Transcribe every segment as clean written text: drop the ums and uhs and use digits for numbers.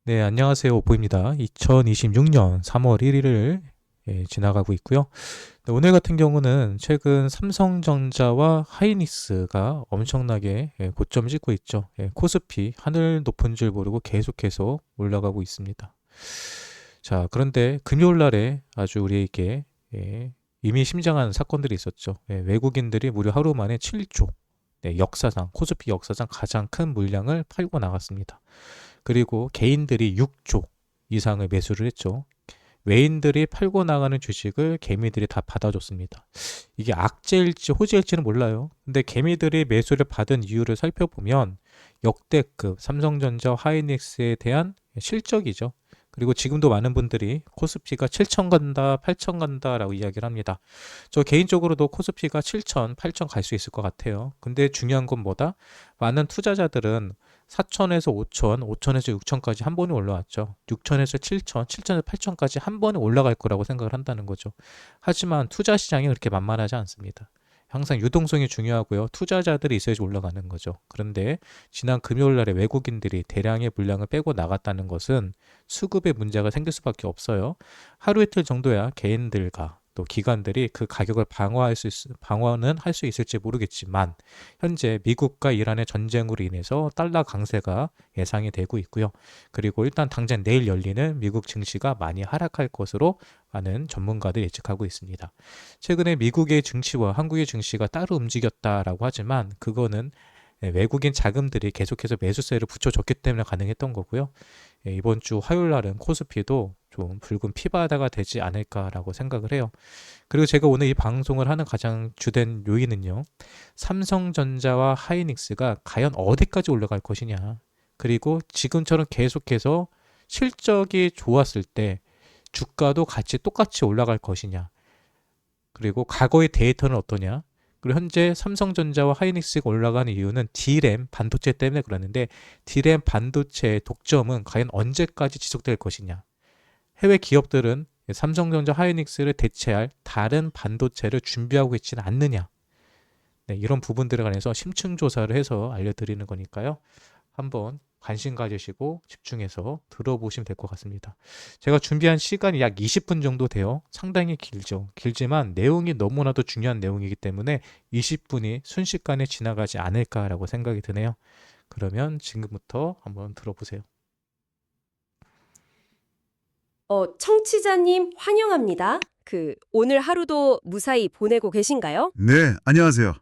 네, 안녕하세요. 오포입니다. 2026년 3월 1일을 지나가고 있고요. 네, 오늘 같은 경우는 최근 삼성전자와 하이닉스가 엄청나게 고점을 찍고 있죠. 코스피 하늘 높은 줄 모르고 계속해서 올라가고 있습니다. 자, 그런데 금요일 날에 아주 우리에게 의미심장한 사건들이 있었죠. 외국인들이 무려 하루 만에 7조, 역사상, 코스피 역사상 가장 큰 물량을 팔고 나갔습니다. 그리고 개인들이 6조 이상을 매수를 했죠. 외인들이 팔고 나가는 주식을 개미들이 다 받아줬습니다. 이게 악재일지 호재일지는 몰라요. 근데 개미들이 매수를 받은 이유를 살펴보면 역대급 삼성전자 하이닉스에 대한 실적이죠. 그리고 지금도 많은 분들이 코스피가 7천 간다, 8천 간다라고 이야기를 합니다. 저 개인적으로도 코스피가 7천, 8천 갈 수 있을 것 같아요. 근데 중요한 건 뭐다? 많은 투자자들은 4천에서 5천, 5천에서 6천까지 한 번에 올라왔죠. 6천에서 7천, 7천에서 8천까지 한 번에 올라갈 거라고 생각을 한다는 거죠. 하지만 투자 시장이 그렇게 만만하지 않습니다. 항상 유동성이 중요하고요. 투자자들이 있어야지 올라가는 거죠. 그런데 지난 금요일 날에 외국인들이 대량의 물량을 빼고 나갔다는 것은 수급에 문제가 생길 수밖에 없어요. 하루 이틀 정도야 개인들과 또 기관들이 그 가격을 방어는 할 수 있을지 모르겠지만 현재 미국과 이란의 전쟁으로 인해서 달러 강세가 예상이 되고 있고요. 그리고 일단 당장 내일 열리는 미국 증시가 많이 하락할 것으로 많은 전문가들이 예측하고 있습니다. 최근에 미국의 증시와 한국의 증시가 따로 움직였다라고 하지만 그거는 외국인 자금들이 계속해서 매수세를 붙여줬기 때문에 가능했던 거고요. 이번 주 화요일 날은 코스피도 좀 붉은 피바다가 되지 않을까라고 생각을 해요. 그리고 제가 오늘 이 방송을 하는 가장 주된 요인은요. 삼성전자와 하이닉스가 과연 어디까지 올라갈 것이냐. 그리고 지금처럼 계속해서 실적이 좋았을 때 주가도 같이 똑같이 올라갈 것이냐. 그리고 과거의 데이터는 어떠냐. 그리고 현재 삼성전자와 하이닉스가 올라가는 이유는 D램 반도체 때문에 그러는데 D램 반도체의 독점은 과연 언제까지 지속될 것이냐. 해외 기업들은 삼성전자 하이닉스를 대체할 다른 반도체를 준비하고 있지는 않느냐. 네, 이런 부분들에 관해서 심층 조사를 해서 알려드리는 거니까요. 한번 관심 가지시고 집중해서 들어보시면 될 것 같습니다. 제가 준비한 시간이 약 20분 정도 돼요. 상당히 길죠. 길지만 내용이 너무나도 중요한 내용이기 때문에 20분이 순식간에 지나가지 않을까라고 생각이 드네요. 그러면 지금부터 한번 들어보세요. 청취자님 환영합니다. 오늘 하루도 무사히 보내고 계신가요? 네, 안녕하세요.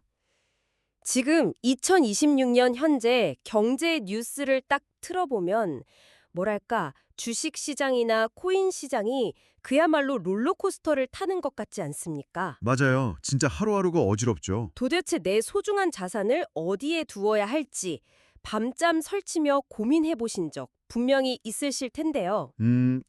지금 2026년 현재 경제 뉴스를 딱 틀어보면 뭐랄까 주식 시장이나 코인 시장이 그야말로 롤러코스터를 타는 것 같지 않습니까? 맞아요. 진짜 하루하루가 어지럽죠. 도대체 내 소중한 자산을 어디에 두어야 할지 밤잠 설치며 고민해 보신 적 분명히 있으실 텐데요.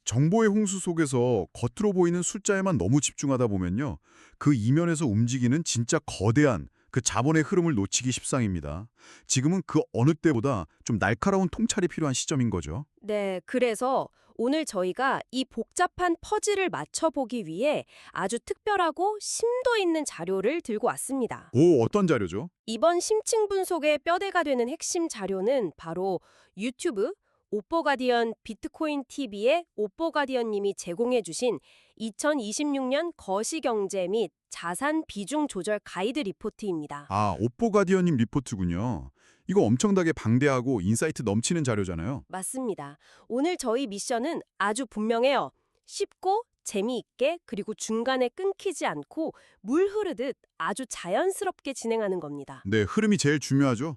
정보의 홍수 속에서 겉으로 보이는 숫자에만 너무 집중하다 보면요. 그 이면에서 움직이는 진짜 거대한 그 자본의 흐름을 놓치기 십상입니다. 지금은 그 어느 때보다 좀 날카로운 통찰이 필요한 시점인 거죠. 네, 그래서 오늘 저희가 이 복잡한 퍼즐을 맞춰보기 위해 아주 특별하고 심도 있는 자료를 들고 왔습니다. 오, 어떤 자료죠? 이번 심층 분석의 뼈대가 되는 핵심 자료는 바로 유튜브 오뽀가디언 비트코인 TV의 오뽀가디언님이 제공해주신 2026년 거시경제 및 자산 비중 조절 가이드 리포트입니다. 아, 오포 가디언님 리포트군요. 이거 엄청나게 방대하고 인사이트 넘치는 자료잖아요. 맞습니다. 오늘 저희 미션은 아주 분명해요. 쉽고 재미있게 그리고 중간에 끊기지 않고 물 흐르듯 아주 자연스럽게 진행하는 겁니다. 네, 흐름이 제일 중요하죠.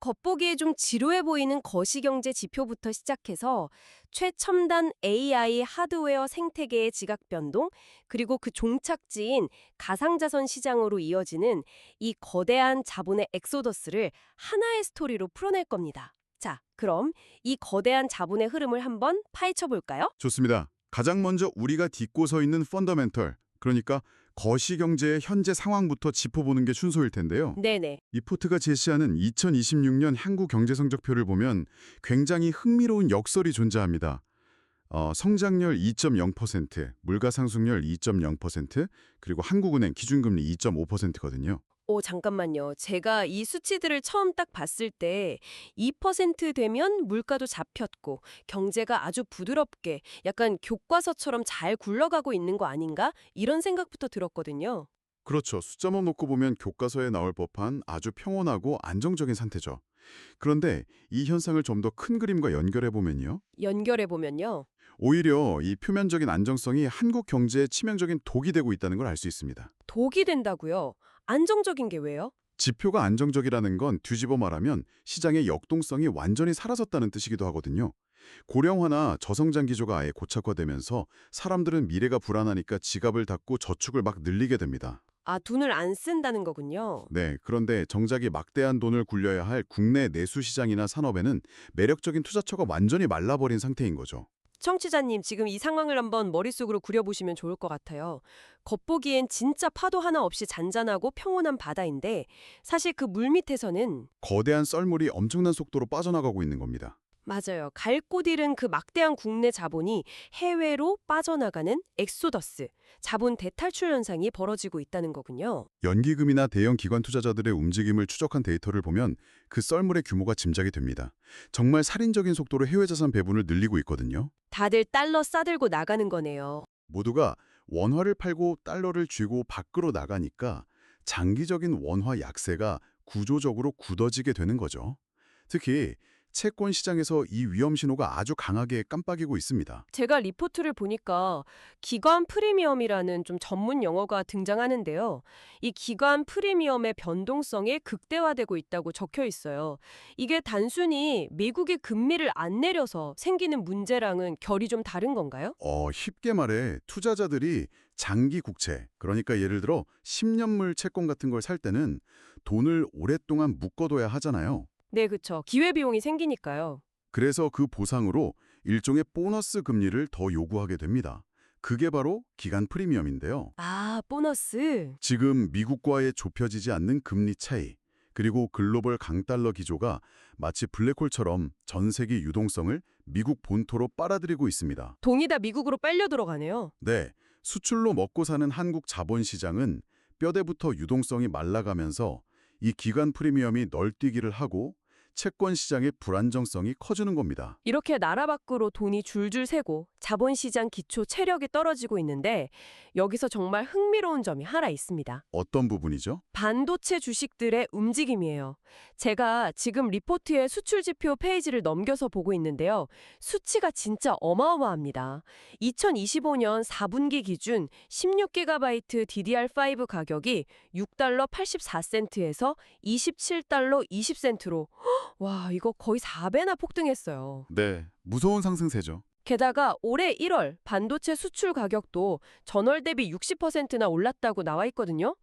겉보기에 좀 지루해 보이는 거시경제 지표부터 시작해서 최첨단 AI 하드웨어 생태계의 지각 변동, 그리고 그 종착지인 가상자산 시장으로 이어지는 이 거대한 자본의 엑소더스를 하나의 스토리로 풀어낼 겁니다. 자, 그럼 이 거대한 자본의 흐름을 한번 파헤쳐 볼까요? 좋습니다. 가장 먼저 우리가 딛고 서 있는 펀더멘털, 그러니까 거시경제의 현재 상황부터 짚어보는 게 순서일 텐데요. 네네. 리포트가 제시하는 2026년 한국 경제 성적표를 보면 굉장히 흥미로운 역설이 존재합니다. 성장률 2.0%, 물가 상승률 2.0%, 그리고 한국은행 기준금리 2.5%거든요. 잠깐만요. 제가 이 수치들을 처음 딱 봤을 때 2% 되면 물가도 잡혔고 경제가 아주 부드럽게 약간 교과서처럼 잘 굴러가고 있는 거 아닌가? 이런 생각부터 들었거든요. 그렇죠. 숫자만 놓고 보면 교과서에 나올 법한 아주 평온하고 안정적인 상태죠. 그런데 이 현상을 좀 더 큰 그림과 연결해 보면요. 연결해 보면요. 오히려 이 표면적인 안정성이 한국 경제에 치명적인 독이 되고 있다는 걸 알 수 있습니다. 독이 된다고요? 안정적인 게 왜요? 지표가 안정적이라는 건 뒤집어 말하면 시장의 역동성이 완전히 사라졌다는 뜻이기도 하거든요. 고령화나 저성장 기조가 아예 고착화되면서 사람들은 미래가 불안하니까 지갑을 닫고 저축을 막 늘리게 됩니다. 아, 돈을 안 쓴다는 거군요. 네, 그런데 정작 이 막대한 돈을 굴려야 할 국내 내수 시장이나 산업에는 매력적인 투자처가 완전히 말라버린 상태인 거죠. 청취자님, 지금 이 상황을 한번 머릿속으로 그려보시면 좋을 것 같아요. 겉보기엔 진짜 파도 하나 없이 잔잔하고 평온한 바다인데 사실 그 물밑에서는 거대한 썰물이 엄청난 속도로 빠져나가고 있는 겁니다. 맞아요. 갈 곳 잃은 그 막대한 국내 자본이 해외로 빠져나가는 엑소더스, 자본 대탈출 현상이 벌어지고 있다는 거군요. 연기금이나 대형 기관 투자자들의 움직임을 추적한 데이터를 보면 그 썰물의 규모가 짐작이 됩니다. 정말 살인적인 속도로 해외 자산 배분을 늘리고 있거든요. 다들 달러 싸들고 나가는 거네요. 모두가 원화를 팔고 달러를 쥐고 밖으로 나가니까 장기적인 원화 약세가 구조적으로 굳어지게 되는 거죠. 특히 채권 시장에서 이 위험 신호가 아주 강하게 깜빡이고 있습니다. 제가 리포트를 보니까 기관 프리미엄이라는 좀 전문 용어가 등장하는데요. 이 기관 프리미엄의 변동성이 극대화되고 있다고 적혀 있어요. 이게 단순히 미국이 금리를 안 내려서 생기는 문제랑은 결이 좀 다른 건가요? 쉽게 말해 투자자들이 장기 국채, 그러니까 예를 들어 10년물 채권 같은 걸 살 때는 돈을 오랫동안 묶어둬야 하잖아요. 네, 그쵸. 기회비용이 생기니까요. 그래서 그 보상으로 일종의 보너스 금리를 더 요구하게 됩니다. 그게 바로 기간 프리미엄인데요. 아, 보너스. 지금 미국과의 좁혀지지 않는 금리 차이, 그리고 글로벌 강달러 기조가 마치 블랙홀처럼 전 세계 유동성을 미국 본토로 빨아들이고 있습니다. 돈이 다 미국으로 빨려 들어가네요. 네, 수출로 먹고 사는 한국 자본시장은 뼈대부터 유동성이 말라가면서 이 기간 프리미엄이 널뛰기를 하고 채권 시장의 불안정성이 커지는 겁니다. 이렇게 나라 밖으로 돈이 줄줄 새고 자본시장 기초 체력이 떨어지고 있는데 여기서 정말 흥미로운 점이 하나 있습니다. 어떤 부분이죠? 반도체 주식들의 움직임이에요. 제가 지금 리포트의 수출 지표 페이지를 넘겨서 보고 있는데요. 수치가 진짜 어마어마합니다. 2025년 4분기 기준 16GB DDR5 가격이 6달러 84센트에서 27달러 20센트로 와, 이거 거의 4배나 폭등했어요. 네, 무서운 상승세죠. 게다가 올해 1월 반도체 수출 가격도 전월 대비 60%나 올랐다고 나와 있거든요.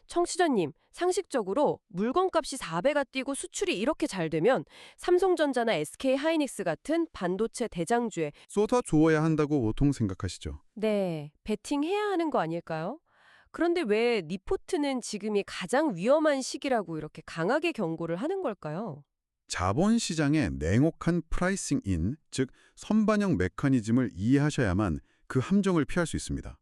청취자님, 상식적으로 물건값이 4배가 뛰고 수출이 이렇게 잘 되면 삼성전자나 SK하이닉스 같은 반도체 대장주에 쏟아 주어야 한다고 보통 생각하시죠. 네, 베팅해야 하는 거 아닐까요? 그런데 왜 리포트는 지금이 가장 위험한 시기라고 이렇게 강하게 경고를 하는 걸까요? 자본시장의 냉혹한 프라이싱 인, 즉 선반영 메커니즘을 이해하셔야만 그 함정을 피할 수 있습니다.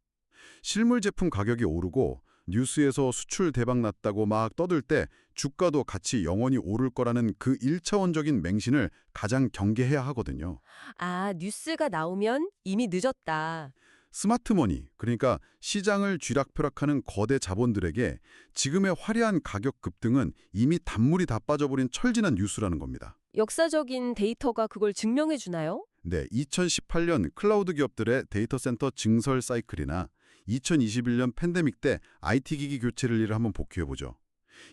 실물 제품 가격이 오르고 뉴스에서 수출 대박 났다고 막 떠들 때 주가도 같이 영원히 오를 거라는 그 1차원적인 맹신을 가장 경계해야 하거든요. 아, 뉴스가 나오면 이미 늦었다. 스마트머니, 그러니까 시장을 쥐락펴락하는 거대 자본들에게 지금의 화려한 가격 급등은 이미 단물이 다 빠져버린 철진한 뉴스라는 겁니다. 역사적인 데이터가 그걸 증명해 주나요? 네, 2018년 클라우드 기업들의 데이터 센터 증설 사이클이나 2021년 팬데믹 때 IT 기기 교체를 일을 한번 복귀해보죠.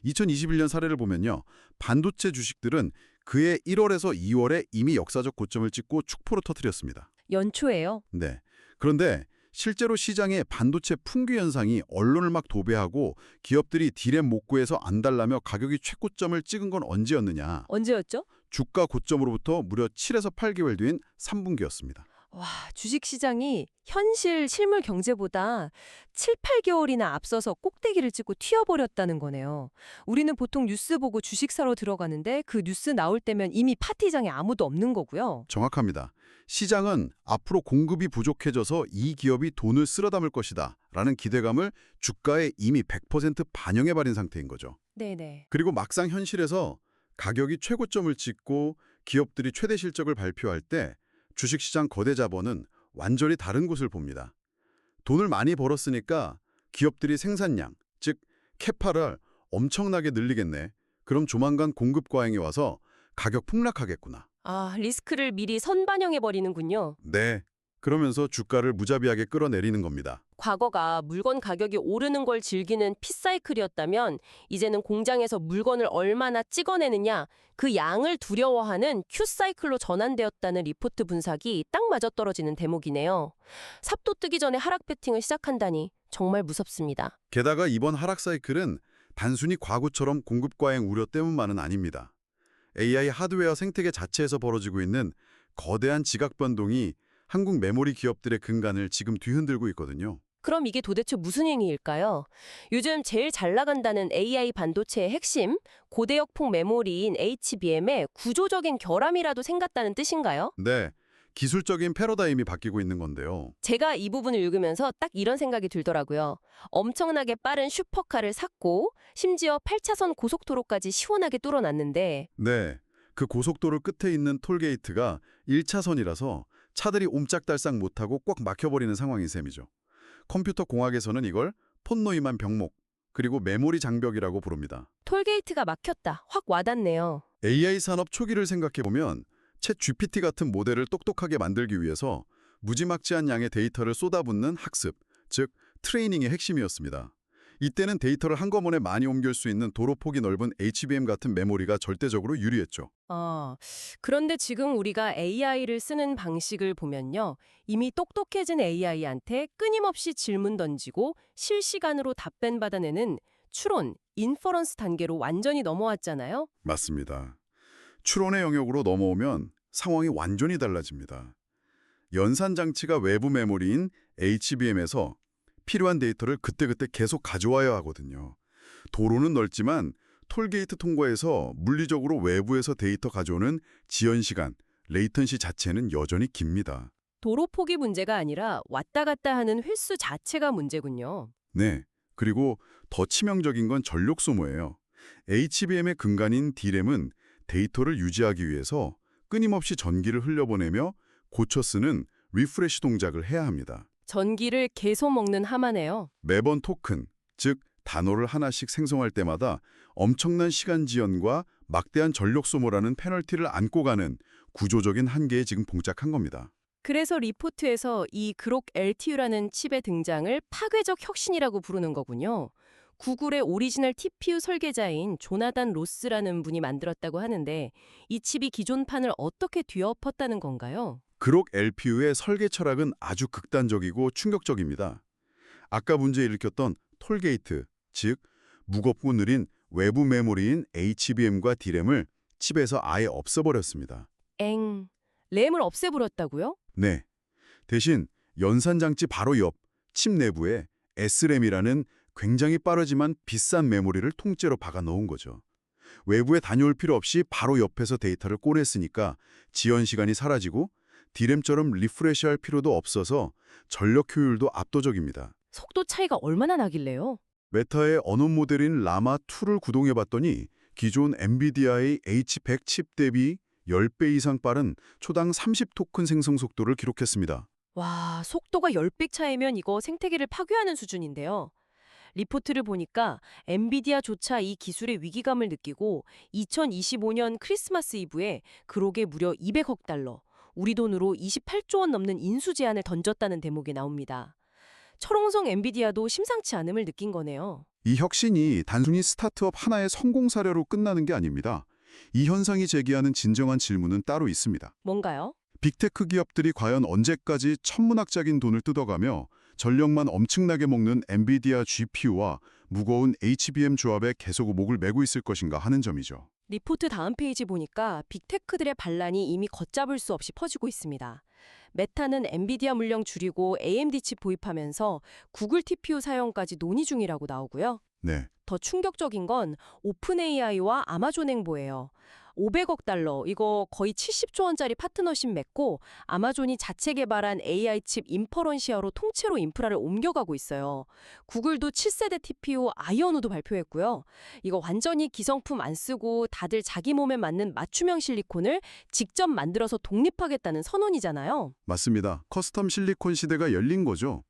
2021년 사례를 보면요. 반도체 주식들은 그해 1월에서 2월에 이미 역사적 고점을 찍고 축포로 터뜨렸습니다. 연초에요. 네. 그런데 실제로 시장의 반도체 풍기 현상이 언론을 막 도배하고 기업들이 디램 못 구해서 안 달라며 가격이 최고점을 찍은 건 언제였느냐. 언제였죠? 주가 고점으로부터 무려 7에서 8개월 뒤인 3분기였습니다. 와, 주식시장이 현실 실물 경제보다 7, 8개월이나 앞서서 꼭대기를 찍고 튀어버렸다는 거네요. 우리는 보통 뉴스 보고 주식 사러 들어가는데 그 뉴스 나올 때면 이미 파티장에 아무도 없는 거고요. 정확합니다. 시장은 앞으로 공급이 부족해져서 이 기업이 돈을 쓸어 담을 것이다 라는 기대감을 주가에 이미 100% 반영해버린 상태인 거죠. 네네. 그리고 막상 현실에서 가격이 최고점을 찍고 기업들이 최대 실적을 발표할 때 주식시장 거대 자본은 완전히 다른 곳을 봅니다. 돈을 많이 벌었으니까 기업들이 생산량, 즉 캐파를 엄청나게 늘리겠네. 그럼 조만간 공급 과잉이 와서 가격 폭락하겠구나. 아, 리스크를 미리 선반영해버리는군요. 네, 그러면서 주가를 무자비하게 끌어내리는 겁니다. 과거가 물건 가격이 오르는 걸 즐기는 P사이클이었다면 이제는 공장에서 물건을 얼마나 찍어내느냐 그 양을 두려워하는 Q사이클로 전환되었다는 리포트 분석이 딱 맞아떨어지는 대목이네요. 삽도 뜨기 전에 하락 배팅을 시작한다니 정말 무섭습니다. 게다가 이번 하락 사이클은 단순히 과거처럼 공급 과잉 우려 때문만은 아닙니다. AI 하드웨어 생태계 자체에서 벌어지고 있는 거대한 지각 변동이 한국 메모리 기업들의 근간을 지금 뒤흔들고 있거든요. 그럼 이게 도대체 무슨 행위일까요? 요즘 제일 잘 나간다는 AI 반도체의 핵심, 고대역폭 메모리인 HBM의 구조적인 결함이라도 생겼다는 뜻인가요? 네, 기술적인 패러다임이 바뀌고 있는 건데요. 제가 이 부분을 읽으면서 딱 이런 생각이 들더라고요. 엄청나게 빠른 슈퍼카를 샀고 심지어 8차선 고속도로까지 시원하게 뚫어놨는데 네, 그 고속도로 끝에 있는 톨게이트가 1차선이라서 차들이 옴짝달싹 못하고 꽉 막혀버리는 상황인 셈이죠. 컴퓨터 공학에서는 이걸 폰노이만 병목, 그리고 메모리 장벽이라고 부릅니다. 톨게이트가 막혔다. 확 와닿네요. AI 산업 초기를 생각해보면 챗 GPT 같은 모델을 똑똑하게 만들기 위해서 무지막지한 양의 데이터를 쏟아붓는 학습, 즉 트레이닝의 핵심이었습니다. 이때는 데이터를 한꺼번에 많이 옮길 수 있는 도로폭이 넓은 HBM 같은 메모리가 절대적으로 유리했죠. 그런데 지금 우리가 AI를 쓰는 방식을 보면요. 이미 똑똑해진 AI한테 끊임없이 질문 던지고 실시간으로 답변 받아내는 추론, 인퍼런스 단계로 완전히 넘어왔잖아요. 맞습니다. 추론의 영역으로 넘어오면 상황이 완전히 달라집니다. 연산 장치가 외부 메모리인 HBM에서 필요한 데이터를 그때그때 계속 가져와야 하거든요. 도로는 넓지만 톨게이트 통과에서 물리적으로 외부에서 데이터 가져오는 지연 시간, 레이턴시 자체는 여전히 깁니다. 도로 폭이 문제가 아니라 왔다 갔다 하는 횟수 자체가 문제군요. 네, 그리고 더 치명적인 건 전력 소모예요. HBM의 근간인 D램은 데이터를 유지하기 위해서 끊임없이 전기를 흘려보내며 고쳐 쓰는 리프레시 동작을 해야 합니다. 전기를 계속 먹는 하마네요. 매번 토큰, 즉 단어를 하나씩 생성할 때마다 엄청난 시간 지연과 막대한 전력 소모라는 페널티를 안고 가는 구조적인 한계에 지금 봉착한 겁니다. 그래서 리포트에서 이 그록 LTU라는 칩의 등장을 파괴적 혁신이라고 부르는 거군요. 구글의 오리지널 TPU 설계자인 조나단 로스라는 분이 만들었다고 하는데 이 칩이 기존판을 어떻게 뒤엎었다는 건가요? 그록 LPU의 설계 철학은 아주 극단적이고 충격적입니다. 아까 문제 일으켰던 톨게이트, 즉 무겁고 느린 외부 메모리인 HBM과 D램을 칩에서 아예 없애버렸습니다. 램을 없애버렸다고요? 네. 대신 연산장치 바로 옆 칩 내부에 SRAM이라는 굉장히 빠르지만 비싼 메모리를 통째로 박아 넣은 거죠. 외부에 다녀올 필요 없이 바로 옆에서 데이터를 꺼냈으니까 지연 시간이 사라지고 D램처럼 리프레시할 필요도 없어서 전력 효율도 압도적입니다. 속도 차이가 얼마나 나길래요? 메타의 언어 모델인 라마2를 구동해봤더니 기존 엔비디아의 H100 칩 대비 10배 이상 빠른 초당 30토큰 생성 속도를 기록했습니다. 와, 속도가 10배 차이면 이거 생태계를 파괴하는 수준인데요. 리포트를 보니까 엔비디아조차 이 기술의 위기감을 느끼고 2025년 크리스마스 이브에 그록에 무려 200억 달러, 우리 돈으로 28조 원 넘는 인수 제안을 던졌다는 대목이 나옵니다. 철옹성 엔비디아도 심상치 않음을 느낀 거네요. 이 혁신이 단순히 스타트업 하나의 성공 사례로 끝나는 게 아닙니다. 이 현상이 제기하는 진정한 질문은 따로 있습니다. 뭔가요? 빅테크 기업들이 과연 언제까지 천문학적인 돈을 뜯어가며 전력만 엄청나게 먹는 엔비디아 GPU와 무거운 HBM 조합에 계속 목을 매고 있을 것인가 하는 점이죠. 리포트 다음 페이지 보니까 빅테크들의 반란이 이미 걷잡을 수 없이 퍼지고 있습니다. 메타는 엔비디아 물량 줄이고 AMD 칩 도입하면서 구글 TPU 사용까지 논의 중이라고 나오고요. 네. 더 충격적인 건 오픈 AI와 아마존 행보예요. 500억 달러, 이거 거의 70조 원짜리 파트너십 맺고 아마존이 자체 개발한 AI 칩 인퍼런시아로 통째로 인프라를 옮겨가고 있어요. 구글도 7세대 TPU 아이언우도 발표했고요. 이거 완전히 기성품 안 쓰고 다들 자기 몸에 맞는 맞춤형 실리콘을 직접 만들어서 독립하겠다는 선언이잖아요. 맞습니다. 커스텀 실리콘 시대가 열린 거죠.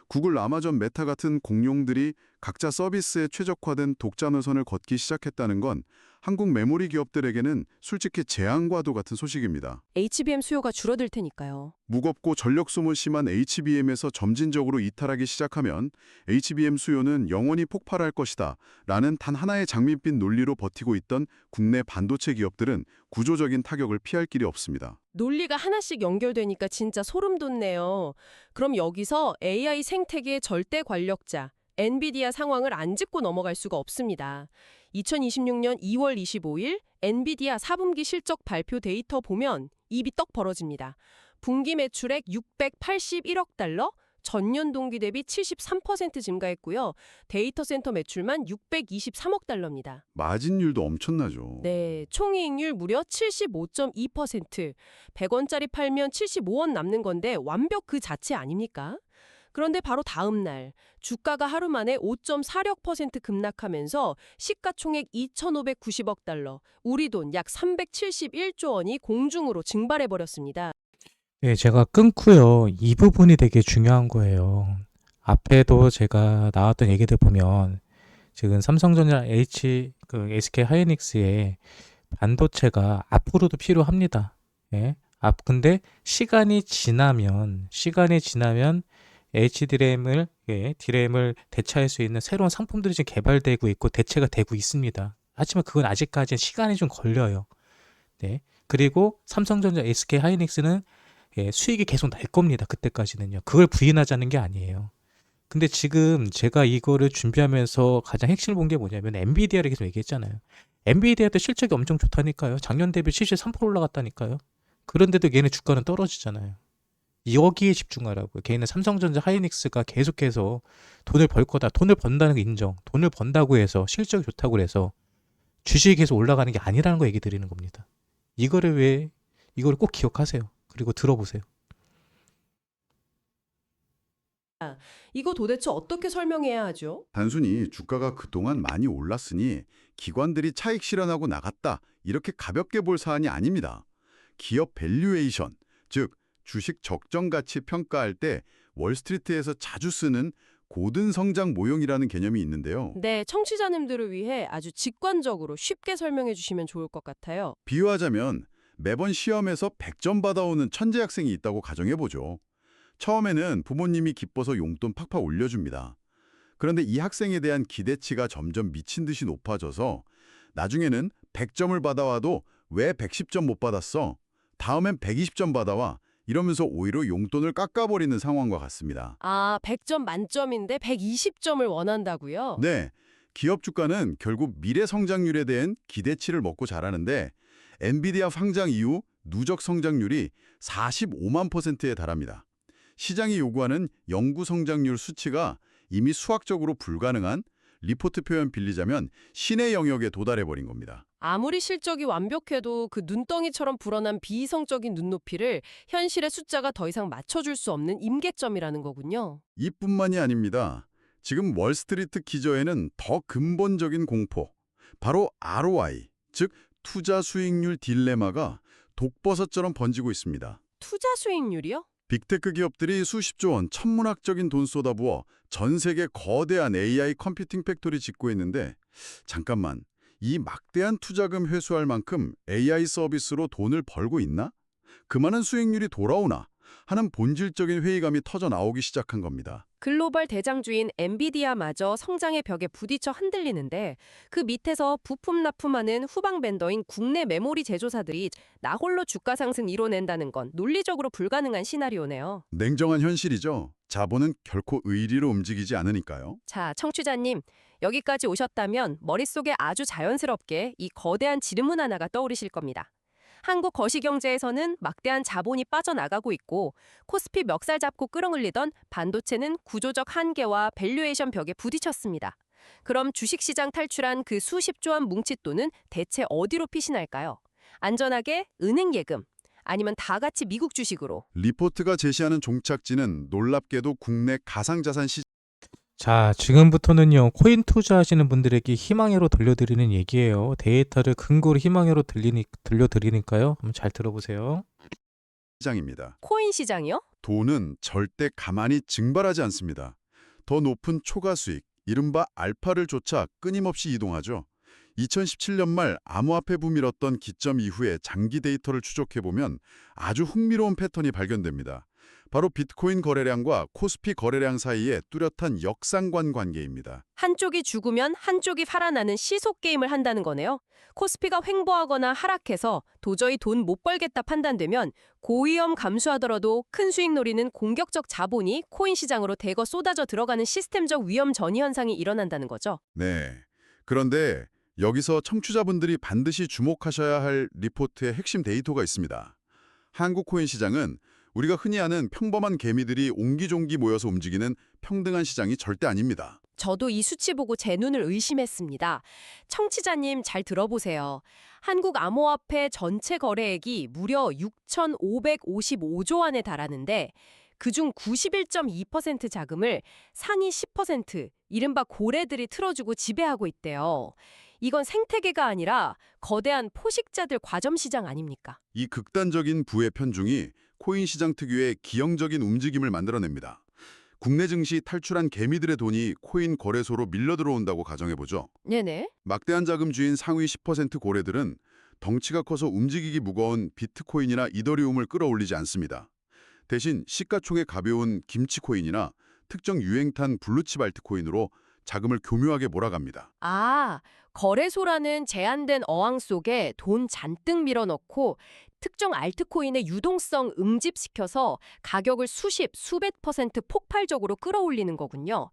구글, 아마존, 메타 같은 공룡들이 각자 서비스에 최적화된 독자 노선을 걷기 시작했다는 건 한국 메모리 기업들에게는 솔직히 재앙과도 같은 소식입니다. HBM 수요가 줄어들 테니까요. 무겁고 전력 소모 심한 HBM에서 점진적으로 이탈하기 시작하면 HBM 수요는 영원히 폭발할 것이다 라는 단 하나의 장밋빛 논리로 버티고 있던 국내 반도체 기업들은 구조적인 타격을 피할 길이 없습니다. 논리가 하나씩 연결되니까 진짜 소름 돋네요. 그럼 여기서 AI 생태계의 절대 권력자, 엔비디아 상황을 안 짚고 넘어갈 수가 없습니다. 2026년 2월 25일 엔비디아 4분기 실적 발표 데이터 보면 입이 떡 벌어집니다. 분기 매출액 681억 달러, 전년 동기 대비 73% 증가했고요. 데이터 센터 매출만 623억 달러입니다. 마진율도 엄청나죠. 네, 총이익률 무려 75.2%. 100원짜리 팔면 75원 남는 건데 완벽 그 자체 아닙니까? 그런데 바로 다음 날 주가가 하루 만에 5.46% 급락하면서 시가총액 2,590억 달러, 우리 돈 약 371조 원이 공중으로 증발해버렸습니다. 네, 제가 끊고요. 이 부분이 되게 중요한 거예요. 앞에도 제가 나왔던 얘기들 보면 지금 삼성전자 SK 하이닉스의 반도체가 앞으로도 필요합니다. 예. 근데 시간이 지나면 HDRAM을 DRAM을 대체할 수 있는 새로운 상품들이 지금 개발되고 있고 대체가 되고 있습니다. 하지만 그건 아직까지는 시간이 좀 걸려요. 네. 그리고 삼성전자 SK 하이닉스는 수익이 계속 날 겁니다. 그때까지는요. 그걸 부인하자는 게 아니에요. 근데 지금 제가 이거를 준비하면서 가장 핵심을 본 게 뭐냐면 엔비디아를 계속 얘기했잖아요. 엔비디아도 실적이 엄청 좋다니까요. 작년 대비 73% 올라갔다니까요. 그런데도 얘네 주가는 떨어지잖아요. 여기에 집중하라고요. 걔는 삼성전자 하이닉스가 계속해서 돈을 벌 거다. 돈을 번다는 거 인정. 돈을 번다고 해서 실적이 좋다고 해서 주식이 계속 올라가는 게 아니라는 거 얘기 드리는 겁니다. 이거를 꼭 기억하세요. 그리고 들어보세요. 이거 도대체 어떻게 설명해야 하죠? 단순히 주가가 그동안 많이 올랐으니 기관들이 차익 실현하고 나갔다 이렇게 가볍게 볼 사안이 아닙니다. 기업 밸류에이션, 즉 주식 적정 가치 평가할 때 월스트리트에서 자주 쓰는 고든 성장 모형이라는 개념이 있는데요. 네, 청취자님들을 위해 아주 직관적으로 쉽게 설명해 주시면 좋을 것 같아요. 비유하자면 매번 시험에서 100점 받아오는 천재 학생이 있다고 가정해보죠. 처음에는 부모님이 기뻐서 용돈 팍팍 올려줍니다. 그런데 이 학생에 대한 기대치가 점점 미친 듯이 높아져서 나중에는 100점을 받아와도 왜 110점 못 받았어? 다음엔 120점 받아와. 이러면서 오히려 용돈을 깎아버리는 상황과 같습니다. 아, 100점 만점인데 120점을 원한다고요? 네, 기업 주가는 결국 미래 성장률에 대한 기대치를 먹고 자라는데 엔비디아 상장 이후 누적 성장률이 45만 %에 달합니다. 시장이 요구하는 영구 성장률 수치가 이미 수학적으로 불가능한 리포트 표현 빌리자면 신의 영역에 도달해버린 겁니다. 아무리 실적이 완벽해도 그 눈덩이처럼 불어난 비이성적인 눈높이를 현실의 숫자가 더 이상 맞춰줄 수 없는 임계점이라는 거군요. 이뿐만이 아닙니다. 지금 월스트리트 기저에는 더 근본적인 공포, 바로 ROI, 즉 투자 수익률 딜레마가 독버섯처럼 번지고 있습니다. 투자 수익률이요? 빅테크 기업들이 수십조 원, 천문학적인 돈 쏟아부어 전 세계 거대한 AI 컴퓨팅 팩토리 짓고 있는데 잠깐만, 이 막대한 투자금 회수할 만큼 AI 서비스로 돈을 벌고 있나? 그만한 수익률이 돌아오나? 하는 본질적인 회의감이 터져 나오기 시작한 겁니다. 글로벌 대장주인 엔비디아마저 성장의 벽에 부딪혀 흔들리는데 그 밑에서 부품 납품하는 후방 벤더인 국내 메모리 제조사들이 나홀로 주가 상승 이뤄낸다는 건 논리적으로 불가능한 시나리오네요. 냉정한 현실이죠. 자본은 결코 의리로 움직이지 않으니까요. 자, 청취자님, 여기까지 오셨다면 머릿속에 아주 자연스럽게 이 거대한 질문 하나가 떠오르실 겁니다. 한국 거시경제에서는 막대한 자본이 빠져나가고 있고 코스피 멱살 잡고 끌어올리던 반도체는 구조적 한계와 밸류에이션 벽에 부딪혔습니다. 그럼 주식시장 탈출한 그 수십조 원 뭉칫돈은 대체 어디로 피신할까요? 안전하게 은행 예금, 아니면 다 같이 미국 주식으로. 리포트가 제시하는 종착지는 놀랍게도 국내 가상자산 시장 자, 지금부터는요, 코인 투자하시는 분들에게 희망회로 들려드리는 얘기예요. 데이터를 근거로 희망회로 들려드리니까요. 한번 잘 들어보세요. 시장입니다. 코인 시장이요? 돈은 절대 가만히 증발하지 않습니다. 더 높은 초과 수익, 이른바 알파를 쫓아 끊임없이 이동하죠. 2017년 말 암호화폐 붐이 일었던 기점 이후에 장기 데이터를 추적해보면 아주 흥미로운 패턴이 발견됩니다. 바로 비트코인 거래량과 코스피 거래량 사이의 뚜렷한 역상관 관계입니다. 한쪽이 죽으면 한쪽이 살아나는 시속 게임을 한다는 거네요. 코스피가 횡보하거나 하락해서 도저히 돈 못 벌겠다 판단되면 고위험 감수하더라도 큰 수익 노리는 공격적 자본이 코인 시장으로 대거 쏟아져 들어가는 시스템적 위험 전이 현상이 일어난다는 거죠. 네. 그런데 여기서 청취자분들이 반드시 주목하셔야 할 리포트의 핵심 데이터가 있습니다. 한국 코인 시장은 우리가 흔히 아는 평범한 개미들이 옹기종기 모여서 움직이는 평등한 시장이 절대 아닙니다. 저도 이 수치 보고 제 눈을 의심했습니다. 청취자님 잘 들어보세요. 한국 암호화폐 전체 거래액이 무려 6,555조 원에 달하는데 그중 91.2% 자금을 상위 10%, 이른바 고래들이 틀어주고 지배하고 있대요. 이건 생태계가 아니라 거대한 포식자들 과점시장 아닙니까? 이 극단적인 부의 편중이 코인 시장 특유의 기형적인 움직임을 만들어냅니다. 국내 증시 탈출한 개미들의 돈이 코인 거래소로 밀려 들어온다고 가정해보죠. 네네. 막대한 자금주인 상위 10% 고래들은 덩치가 커서 움직이기 무거운 비트코인이나 이더리움을 끌어올리지 않습니다. 대신 시가총액 가벼운 김치코인이나 특정 유행탄 블루칩 알트코인으로 자금을 교묘하게 몰아갑니다. 아, 거래소라는 제한된 어항 속에 돈 잔뜩 밀어넣고 특정 알트코인의 유동성 응집시켜서 가격을 수백 퍼센트 폭발적으로 끌어올리는 거군요.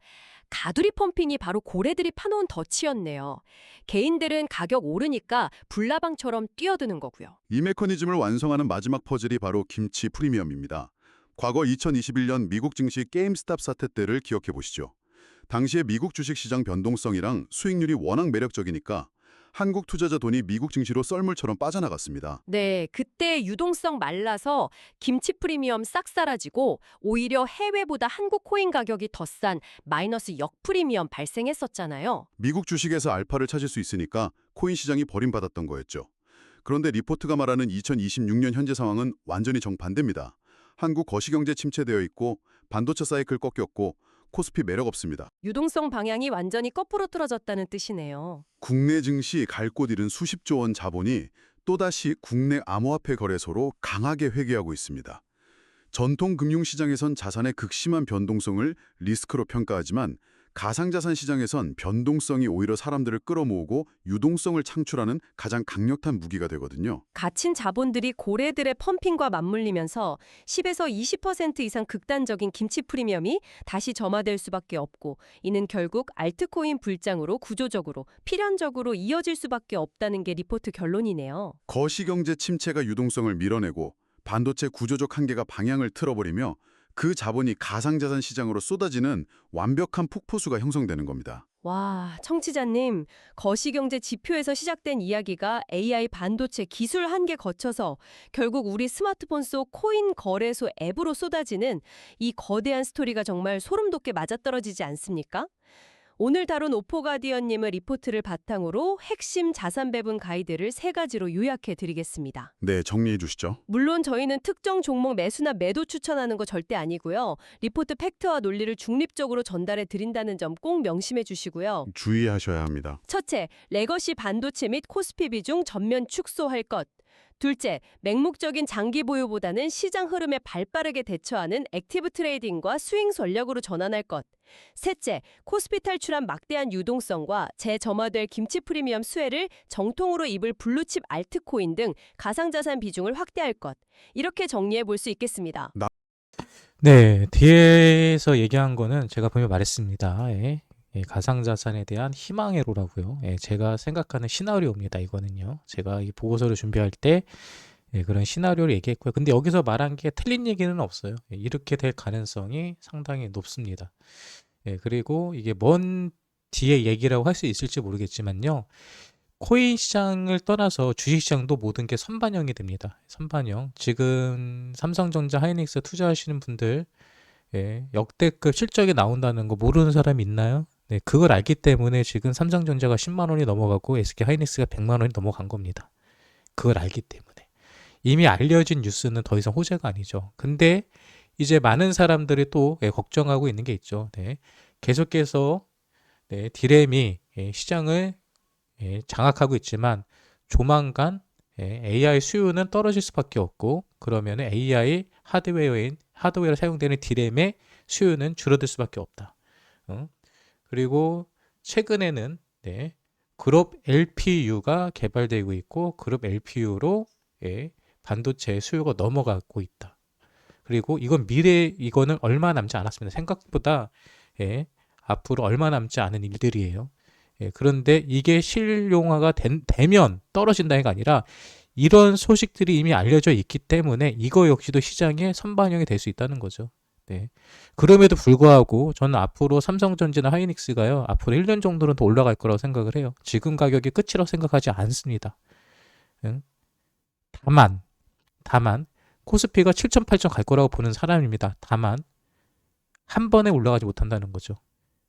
가두리 펌핑이 바로 고래들이 파놓은 덫이었네요. 개인들은 가격 오르니까 불나방처럼 뛰어드는 거고요. 이 메커니즘을 완성하는 마지막 퍼즐이 바로 김치 프리미엄입니다. 과거 2021년 미국 증시 게임스탑 사태 때를 기억해 보시죠. 당시에 미국 주식시장 변동성이랑 수익률이 워낙 매력적이니까 한국 투자자 돈이 미국 증시로 썰물처럼 빠져나갔습니다. 네, 그때 유동성 말라서 김치 프리미엄 싹 사라지고 오히려 해외보다 한국 코인 가격이 더 싼 마이너스 역프리미엄 발생했었잖아요. 미국 주식에서 알파를 찾을 수 있으니까 코인 시장이 버림받았던 거였죠. 그런데 리포트가 말하는 2026년 현재 상황은 완전히 정반대입니다. 한국 거시경제 침체되어 있고 반도체 사이클 꺾였고 코스피 매력 없습니다. 유동성 방향이 완전히 거꾸로 틀어졌다는 뜻이네요. 국내 증시 갈 곳 잃은 수십조 원 자본이 또다시 국내 암호화폐 거래소로 강하게 회귀하고 있습니다. 전통 금융시장에선 자산의 극심한 변동성을 리스크로 평가하지만 가상자산 시장에선 변동성이 오히려 사람들을 끌어모으고 유동성을 창출하는 가장 강력한 무기가 되거든요. 갇힌 자본들이 고래들의 펌핑과 맞물리면서 10에서 20% 이상 극단적인 김치 프리미엄이 다시 점화될 수밖에 없고 이는 결국 알트코인 불장으로 구조적으로 필연적으로 이어질 수밖에 없다는 게 리포트 결론이네요. 거시경제 침체가 유동성을 밀어내고 반도체 구조적 한계가 방향을 틀어버리며 그 자본이 가상자산 시장으로 쏟아지는 완벽한 폭포수가 형성되는 겁니다. 와, 청취자님, 거시경제 지표에서 시작된 이야기가 AI 반도체 기술 한계 거쳐서 결국 우리 스마트폰 속 코인 거래소 앱으로 쏟아지는 이 거대한 스토리가 정말 소름 돋게 맞아떨어지지 않습니까? 오늘 다룬 오포가디언님의 리포트를 바탕으로 핵심 자산 배분 가이드를 3가지로 요약해 드리겠습니다. 네, 정리해 주시죠. 물론 저희는 특정 종목 매수나 매도 추천하는 거 절대 아니고요. 리포트 팩트와 논리를 중립적으로 전달해 드린다는 점 꼭 명심해 주시고요. 주의하셔야 합니다. 첫째, 레거시 반도체 및 코스피 비중 전면 축소할 것. 둘째, 맹목적인 장기 보유보다는 시장 흐름에 발빠르게 대처하는 액티브 트레이딩과 스윙 전략으로 전환할 것. 셋째, 코스피 탈출한 막대한 유동성과 재점화될 김치 프리미엄 수혜를 정통으로 입을 블루칩 알트코인 등 가상자산 비중을 확대할 것. 이렇게 정리해 볼 수 있겠습니다. 네, 뒤에서 얘기한 거는 제가 분명히 말했습니다. 예. 예, 가상자산에 대한 희망회로라고요. 예, 제가 생각하는 시나리오입니다. 이거는요. 제가 이 보고서를 준비할 때 예, 그런 시나리오를 얘기했고요. 근데 여기서 말한 게 틀린 얘기는 없어요. 예, 이렇게 될 가능성이 상당히 높습니다. 예, 그리고 이게 먼 뒤에 얘기라고 할 수 있을지 모르겠지만요. 코인 시장을 떠나서 주식 시장도 모든 게 선반영이 됩니다. 선반영. 지금 삼성전자, 하이닉스 투자하시는 분들 예, 역대급 실적이 나온다는 거 모르는 사람이 있나요? 네, 그걸 알기 때문에 지금 삼성전자가 10만 원이 넘어가고 SK 하이닉스가 100만 원이 넘어간 겁니다. 그걸 알기 때문에. 이미 알려진 뉴스는 더 이상 호재가 아니죠. 근데 이제 많은 사람들이 또 예, 걱정하고 있는 게 있죠. 네, 계속해서 네, 디램이 예, 시장을 예, 장악하고 있지만 조만간 예, AI 수요는 떨어질 수밖에 없고 그러면 AI 하드웨어로 사용되는 디램의 수요는 줄어들 수밖에 없다. 어? 그리고 최근에는 네, 그룹 LPU가 개발되고 있고 그룹 LPU로 예, 반도체 수요가 넘어가고 있다. 그리고 이거는 얼마 남지 않았습니다. 생각보다 예, 앞으로 얼마 남지 않은 일들이에요. 예, 그런데 이게 실용화가 되면 떨어진다는 게 아니라 이런 소식들이 이미 알려져 있기 때문에 이거 역시도 시장에 선반영이 될 수 있다는 거죠. 네. 그럼에도 불구하고 저는 앞으로 삼성전자나 하이닉스가요, 앞으로 1년 정도는 더 올라갈 거라고 생각을 해요. 지금 가격이 끝이라고 생각하지 않습니다. 응? 다만, 다만, 코스피가 7천, 8천 갈 거라고 보는 사람입니다. 다만, 한 번에 올라가지 못한다는 거죠.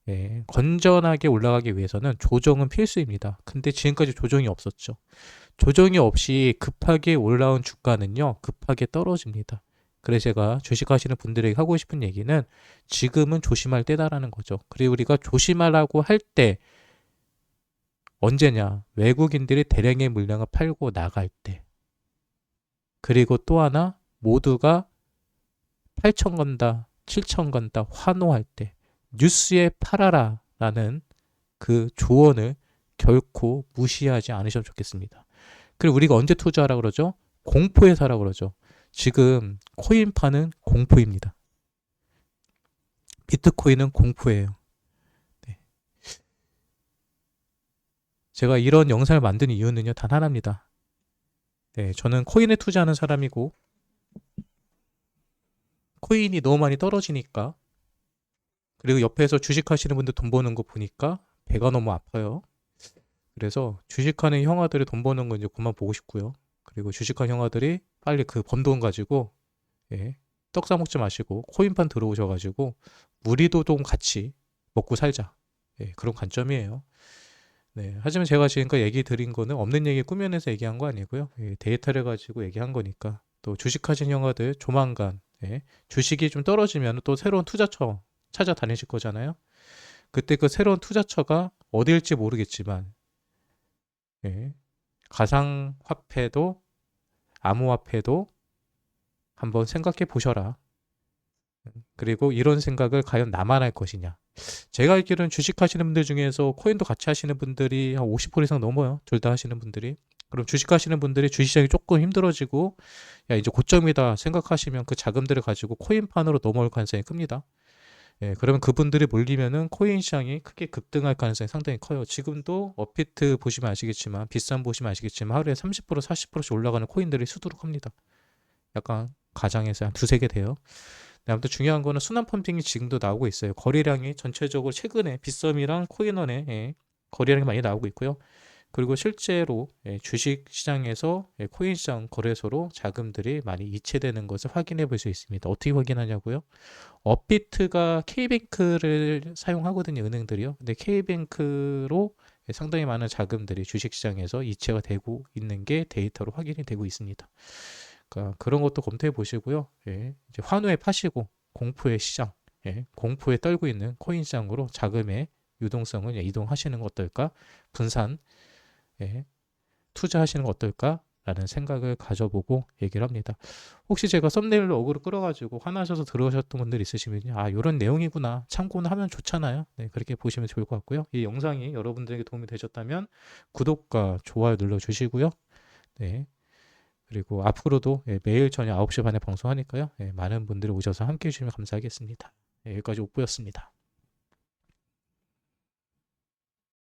예, 건전하게 올라가기 위해서는 조정은 필수입니다. 근데 지금까지 조정이 없었죠. 조정이 없이 급하게 올라온 주가는요, 급하게 떨어집니다. 그래서 제가 주식하시는 분들에게 하고 싶은 얘기는 지금은 조심할 때다라는 거죠. 그리고 우리가 조심하라고 할 때 언제냐? 외국인들이 대량의 물량을 팔고 나갈 때. 그리고 또 하나, 모두가 8천 건다, 7천 건다 환호할 때. 뉴스에 팔아라라는 그 조언을 결코 무시하지 않으셔도 좋겠습니다. 그리고 우리가 언제 투자하라 그러죠? 공포에 사라 그러죠. 지금 코인파는 공포입니다. 비트코인은 공포예요. 네. 제가 이런 영상을 만든 이유는요, 단 하나입니다. 네, 저는 코인에 투자하는 사람이고 코인이 너무 많이 떨어지니까 그리고 옆에서 주식하시는 분들 돈 버는 거 보니까 배가 너무 아파요. 그래서 주식하는 형아들이 돈 버는 거 이제 그만 보고 싶고요. 그리고 주식한 형아들이 빨리 그 번 돈 가지고 예, 떡 사 먹지 마시고 코인판 들어오셔가지고 무리도동 같이 먹고 살자. 예, 그런 관점이에요. 네, 하지만 제가 지금까지 얘기 드린 거는 없는 얘기 꾸며내서 얘기한 거 아니고요. 예, 데이터를 가지고 얘기한 거니까 또 주식하신 형아들 조만간 예, 주식이 좀 떨어지면 또 새로운 투자처 찾아다니실 거잖아요. 그때 그 새로운 투자처가 어디일지 모르겠지만 예, 가상화폐도 암호화폐도 한번 생각해 보셔라. 그리고 이런 생각을 과연 나만 할 것이냐. 제가 알기로는 주식하시는 분들 중에서 코인도 같이 하시는 분들이 한 50% 이상 넘어요. 둘 다 하시는 분들이. 그럼 주식하시는 분들이 주식시장이 조금 힘들어지고 야 이제 고점이다 생각하시면 그 자금들을 가지고 코인판으로 넘어올 가능성이 큽니다. 예, 그러면 그분들이 몰리면은 코인 시장이 크게 급등할 가능성이 상당히 커요. 지금도 업비트 보시면 아시겠지만 비싼 보시면 아시겠지만 하루에 30% 40%씩 올라가는 코인들이 수두룩합니다. 약간 가장해서 한 두세 개 돼요. 네, 아무튼 중요한 거는 순환 펌핑이 지금도 나오고 있어요. 거래량이 전체적으로 최근에 빗썸이랑 코인원에 예, 거래량이 많이 나오고 있고요. 그리고 실제로 예, 주식 시장에서 예, 코인 시장 거래소로 자금들이 많이 이체되는 것을 확인해 볼 수 있습니다. 어떻게 확인하냐고요? 업비트가 K뱅크를 사용하거든요, 은행들이요. 근데 K뱅크로 예, 상당히 많은 자금들이 주식 시장에서 이체가 되고 있는 게 데이터로 확인이 되고 있습니다. 그러니까 그런 것도 검토해 보시고요. 예, 이제 환호에 파시고 공포의 시장, 예, 공포에 떨고 있는 코인 시장으로 자금의 유동성을 예, 이동하시는 거 어떨까? 분산, 예, 투자하시는 거 어떨까? 라는 생각을 가져보고 얘기를 합니다. 혹시 제가 썸네일로 어그로 끌어가지고 화나셔서 들어오셨던 분들 있으시면 아 이런 내용이구나 참고는 하면 좋잖아요. 네, 그렇게 보시면 좋을 것 같고요. 이 영상이 여러분들에게 도움이 되셨다면 구독과 좋아요 눌러주시고요. 네, 그리고 앞으로도 매일 저녁 9시 반에 방송하니까요. 많은 분들이 오셔서 함께 해주시면 감사하겠습니다. 여기까지 옥보였습니다.